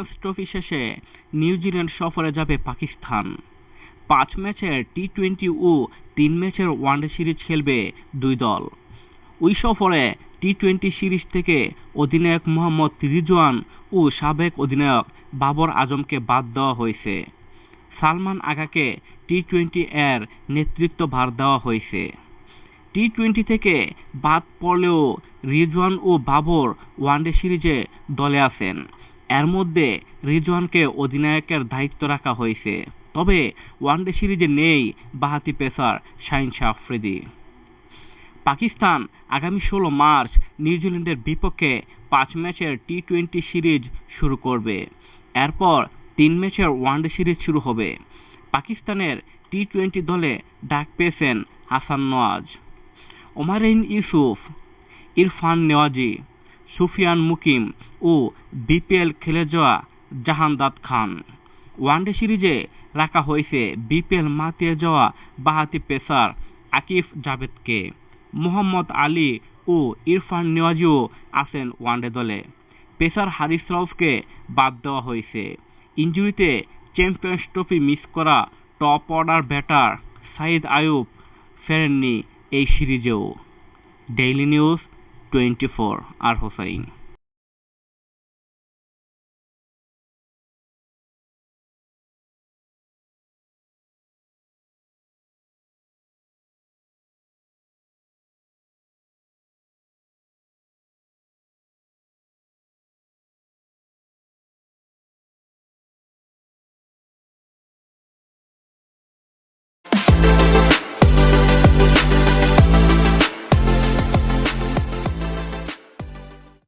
Champions trophy শেষে New Zealand সফরে যাবে পাকিস্তান। 5 ম্যাচের টি-20 ও 3 ম্যাচের ওয়ানডে সিরিজ খেলবে দুই দল। ওই সফরে টি-20 সিরিজ থেকে অধিনায়ক মোহাম্মদ রিজওয়ান ও সাবেক অধিনায়ক বাবর আজমকে বাদ দেওয়া হয়েছে। সালমান আগাকে টি-20 এর নেতৃত্বভার দেওয়া হয়েছে। টি-20 থেকে বাদ পড়লেও রিজওয়ান ও বাবর ওয়ানডে সিরিজে দলে আছেন। এর মধ্যে রিজওয়ানকে অধিনায়কের দায়িত্ব রাখা হয়েছে, তবে ওয়ানডে সিরিজে নেই বাঁহাতি পেসার শাহিন শাহ আফ্রিদি। পাকিস্তান আগামী 16 মার্চ নিউজিল্যান্ডের বিপক্ষে 5 ম্যাচের টি-20 সিরিজ শুরু করবে। এরপর 3 ম্যাচের ওয়ানডে সিরিজ শুরু হবে। পাকিস্তানের টি-20 দলে ডাক পেয়েছেন হাসান নওয়াজ, ওমারইন ইউসুফ, ইরফান নেওয়াজি, সুফিয়ান মুকিম ও বিপিএল খেলে যাওয়া জাহানদাদ খান। ওয়ানডে সিরিজে রাখা হয়েছে বিপিএল মাতিয়ে যাওয়া বাঁহাতি পেসার আকিব জাভেদকে। মোহাম্মদ আলী ও ইরফান নেওয়াজিও আছেন ওয়ানডে দলে। পেসার হারিস রাউফকে বাদ দেওয়া হয়েছে। ইনজুরিতে চ্যাম্পিয়ন্স ট্রফি মিস করা top order batter Saim Ayub ফেরেননি এই সিরিজেও। ডেইলি নিউজ 24 আর হোসাইন।